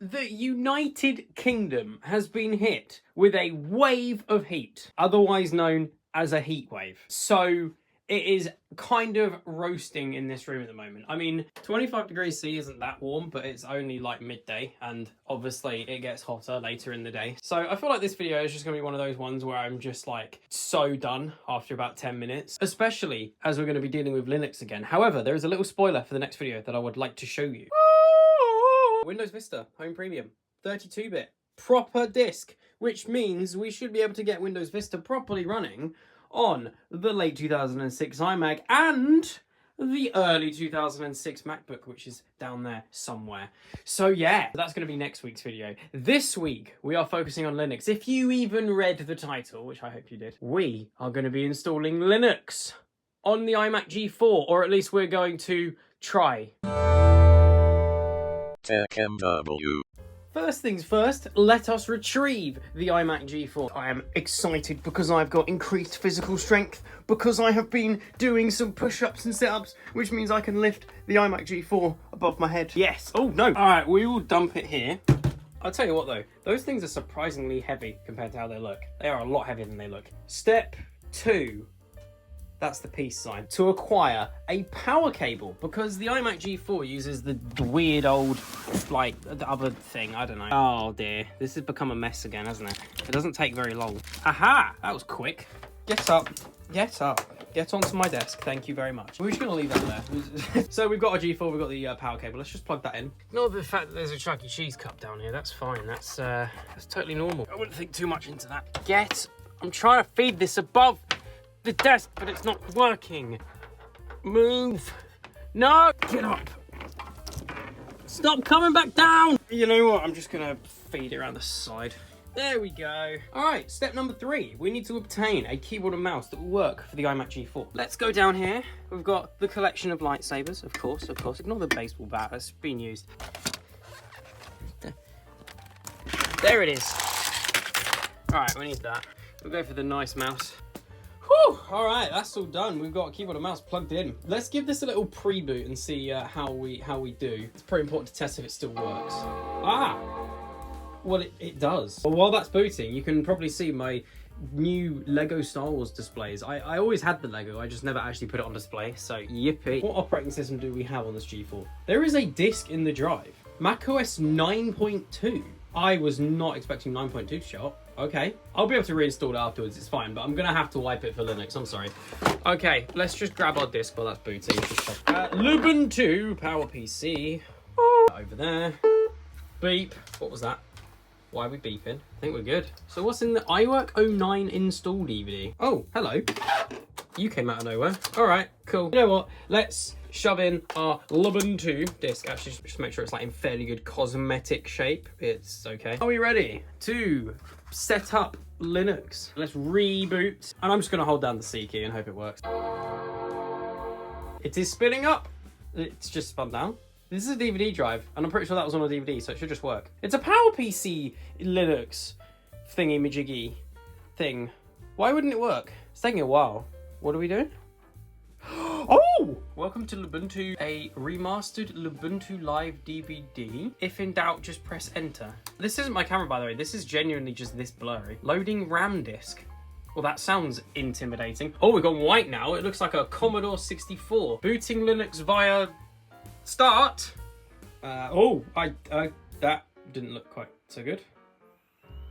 The United Kingdom has been hit with a wave of heat, otherwise known as a heat wave. So it is kind of roasting in this room at the moment. I mean, 25 degrees C isn't that warm, but it's only like midday, and obviously it gets hotter later in the day. So I feel like this video is just gonna be one of those ones where I'm just like so done after about 10 minutes, especially as we're gonna be dealing with Linux again. However, there is a little spoiler for the next video that I would like to show you. Windows Vista Home Premium, 32-bit, proper disk, which means we should be able to get Windows Vista properly running on the late 2006 iMac and the early 2006 MacBook, which is down there somewhere. So yeah, that's going to be next week's video. This week, we are focusing on Linux. If you even read the title, which I hope you did, we are going to be installing Linux on the iMac G4, or at least we're going to try. TechMW. First things first, let us retrieve the iMac G4. I am excited because I've got increased physical strength, because I have been doing some push-ups and sit-ups, which means I can lift the iMac G4 above my head. Yes. Oh, no. All right, we will dump it here. I'll tell you what, though. Those things are surprisingly heavy compared to how they look. They are a lot heavier than they look. Step 2. That's the peace sign. To acquire a power cable, because the iMac G4 uses the weird old, like, the other thing, I don't know. Oh dear, this has become a mess again, hasn't it? It doesn't take very long. Aha, that was quick. Get up, get up. Get onto my desk, thank you very much. We're just gonna leave that there. So we've got our G4, we've got the power cable. Let's just plug that in. Ignore the fact that there's a Chuck E. Cheese cup down here, that's fine. That's totally normal. I wouldn't think too much into that. I'm trying to feed this above the desk, but it's not working. Move. No, get up. Stop coming back down. You know what? I'm just gonna feed it around the side. There we go. All right, step number 3. We need to obtain a keyboard and mouse that will work for the iMac G4. Let's go down here. We've got the collection of lightsabers, of course. Ignore the baseball bat, that's been used. There it is. All right, we need that. We'll go for the nice mouse. Whew, all right, that's all done. We've got a keyboard and mouse plugged in. Let's give this a little pre-boot and see how we do. It's pretty important to test if it still works. Ah, well, it does. Well, while that's booting, you can probably see my new Lego Star Wars displays. I always had the Lego, I just never actually put it on display, so yippee. What operating system do we have on this G4? There is a disk in the drive. macOS 9.2. I was not expecting 9.2 to show up. Okay, I'll be able to reinstall it afterwards, it's fine, but I'm gonna have to wipe it for Linux, I'm sorry. Okay, let's just grab our disk while that's booting. Lubuntu PowerPC. Over there. Beep. What was that? Why are we beeping? I think we're good. So what's in the iWork 09 install DVD? Oh, hello. You came out of nowhere. All right, cool. You know what? Let's shove in our Lubuntu disk. Actually, just make sure it's like in fairly good cosmetic shape. It's okay. Are we ready to set up Linux? Let's reboot. And I'm just gonna hold down the C key and hope it works. It is spinning up. It's just spun down. This is a DVD drive, and I'm pretty sure that was on a DVD, so it should just work. It's a PowerPC Linux thingy-majiggy thing. Why wouldn't it work? It's taking a while. What are we doing? Oh! Welcome to Lubuntu, a remastered Lubuntu Live DVD. If in doubt, just press enter. This isn't my camera, by the way. This is genuinely just this blurry. Loading RAM disk. Well, that sounds intimidating. Oh, we've gone white now. It looks like a Commodore 64. Booting Linux via start. That didn't look quite so good.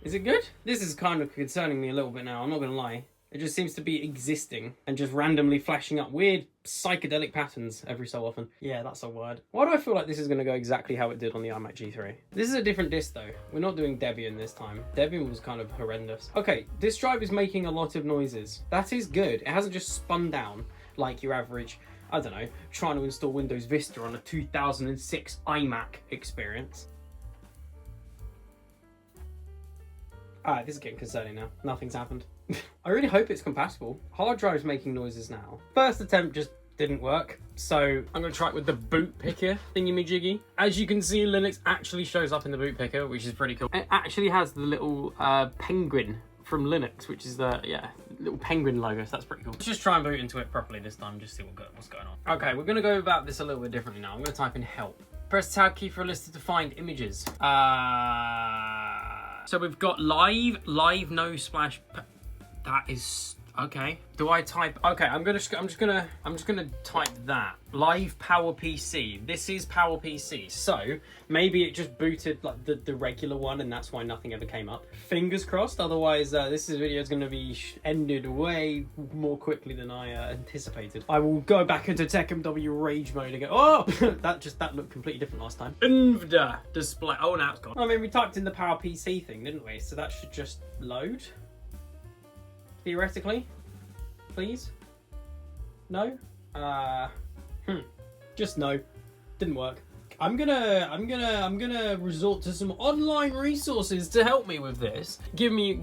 Is it good? This is kind of concerning me a little bit now, I'm not gonna lie. It just seems to be existing and just randomly flashing up weird psychedelic patterns every so often. Yeah, that's a word. Why do I feel like this is gonna go exactly how it did on the iMac G3? This is a different disk though. We're not doing Debian this time. Debian was kind of horrendous. Okay, this drive is making a lot of noises. That is good. It hasn't just spun down like your average, I don't know, trying to install Windows Vista on a 2006 iMac experience. Alright, this is getting concerning now. Nothing's happened. I really hope it's compatible. Hard drive's making noises now. First attempt just didn't work, so I'm gonna try it with the boot picker thingy-majiggy. As you can see, Linux actually shows up in the boot picker, which is pretty cool. It actually has the little penguin from Linux, which is the, little penguin logo, so that's pretty cool. Let's just try and boot into it properly this time, just see what's going on. Okay, we're gonna go about this a little bit differently now. I'm gonna type in help. Press tab key for a list of defined images. So we've got live, no splash. That is okay. Do I type? Okay, I'm just gonna type that. Live PowerPC. This is PowerPC. So maybe it just booted like the regular one, and that's why nothing ever came up. Fingers crossed. Otherwise, this video is gonna be ended way more quickly than I anticipated. I will go back into TechMW rage mode again. Oh, that looked completely different last time. NVDA display. Oh, now it's gone. I mean, we typed in the PowerPC thing, didn't we? So that should just load. Theoretically, please. No. Just no. Didn't work. I'm gonna resort to some online resources to help me with this. Give me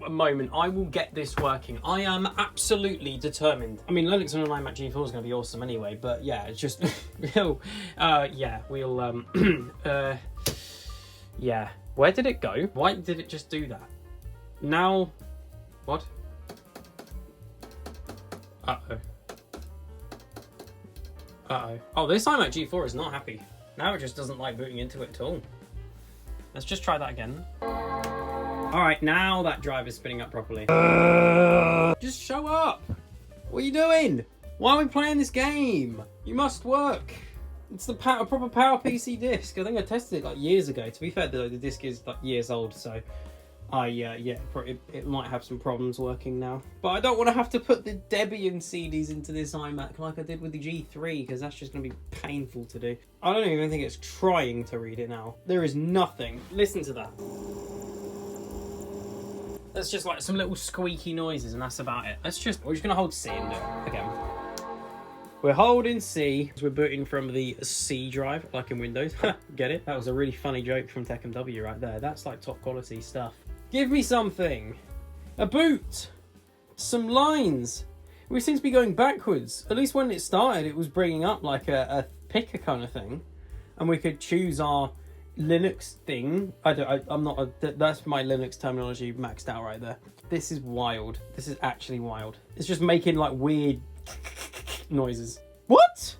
a moment. I will get this working. I am absolutely determined. I mean, Linux on an iMac G4 is gonna be awesome anyway. But yeah, it's just yeah, we'll yeah. Where did it go? Why did it just do that? Now, what? Uh-oh. Uh-oh. Oh, this iMac G4 is not happy. Now it just doesn't like booting into it at all. Let's just try that again. Alright, now that drive is spinning up properly. Just show up! What are you doing? Why are we playing this game? You must work. It's the proper PowerPC disc. I think I tested it like years ago. To be fair though, the disc is like years old, so yeah, it might have some problems working now. But I don't want to have to put the Debian CDs into this iMac like I did with the G3, because that's just going to be painful to do. I don't even think it's trying to read it now. There is nothing. Listen to that. That's just like some little squeaky noises, and that's about it. We're just going to hold C and do it again. We're holding C. We're booting from the C drive, like in Windows. Get it? That was a really funny joke from TechMW right there. That's like top quality stuff. Give me something. A boot. Some lines. We seem to be going backwards. At least when it started, it was bringing up like a picker kind of thing. And we could choose our Linux thing. That's my Linux terminology maxed out right there. This is wild. This is actually wild. It's just making like weird noises. What?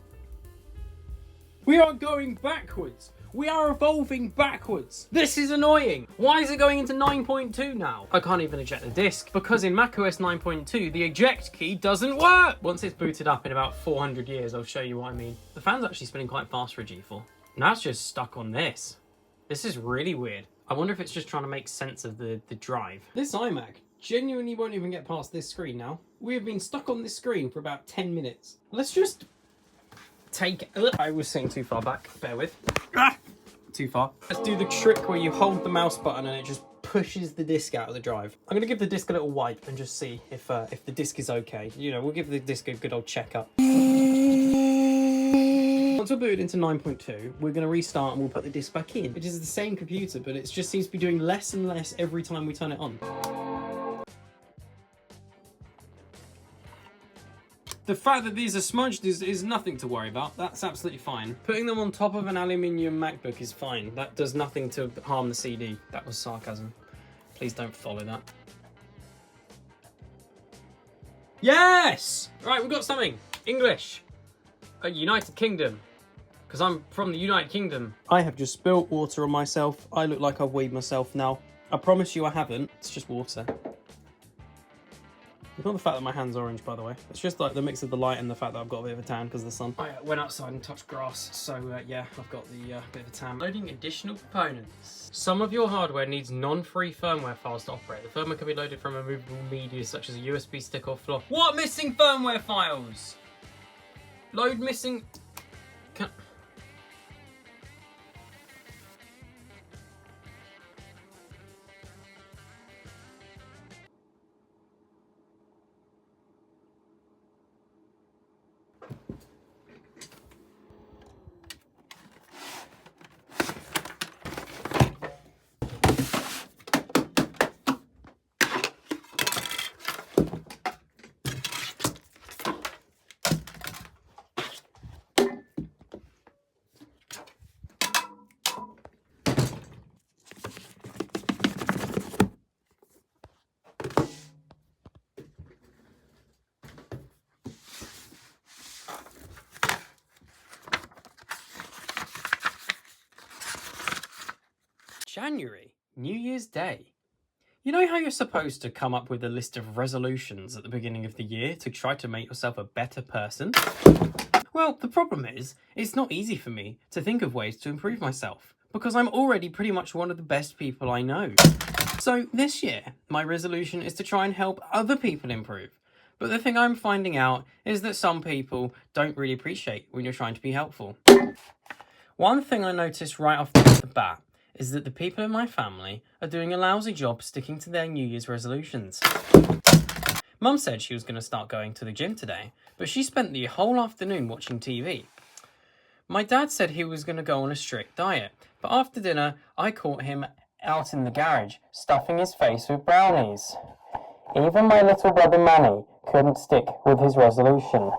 We are going backwards. We are evolving backwards. This is annoying. Why is it going into 9.2 now? I can't even eject the disk because in macOS 9.2, the eject key doesn't work. Once it's booted up in about 400 years, I'll show you what I mean. The fan's actually spinning quite fast for a G4. Now it's just stuck on this. This is really weird. I wonder if it's just trying to make sense of the drive. This iMac genuinely won't even get past this screen now. We have been stuck on this screen for about 10 minutes. Let's just take... I was sitting too far back. Bear with. Too far. Let's do the trick where you hold the mouse button and it just pushes the disk out of the drive. I'm going to give the disk a little wipe and just see if the disk is okay. You know, we'll give the disk a good old checkup. Once we're booted into 9.2, we're going to restart and we'll put the disk back in, which is the same computer, but it just seems to be doing less and less every time we turn it on. The fact that these are smudged is nothing to worry about. That's absolutely fine. Putting them on top of an aluminium MacBook is fine. That does nothing to harm the CD. That was sarcasm. Please don't follow that. Yes! Right, we've got something. English. United Kingdom. Because I'm from the United Kingdom. I have just spilt water on myself. I look like I've weed myself now. I promise you I haven't. It's just water. Ignore the fact that my hand's orange, by the way. It's just like the mix of the light and the fact that I've got a bit of a tan because of the sun. I went outside and touched grass, so yeah, I've got the bit of a tan. Loading additional components. Some of your hardware needs non-free firmware files to operate. The firmware can be loaded from removable media such as a USB stick or floor. What missing firmware files? Load missing... January, New Year's Day. You know how you're supposed to come up with a list of resolutions at the beginning of the year to try to make yourself a better person? Well, the problem is, it's not easy for me to think of ways to improve myself, because I'm already pretty much one of the best people I know. So this year, my resolution is to try and help other people improve. But the thing I'm finding out is that some people don't really appreciate when you're trying to be helpful. One thing I noticed right off the bat is that the people in my family are doing a lousy job sticking to their New Year's resolutions. Mum said she was going to start going to the gym today, but she spent the whole afternoon watching TV. My dad said he was going to go on a strict diet, but after dinner I caught him out in the garage, stuffing his face with brownies. Even my little brother Manny couldn't stick with his resolution.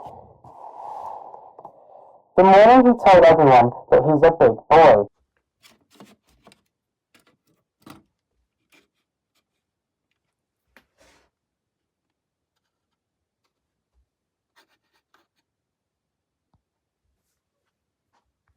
The morning he told everyone that he's a big boy.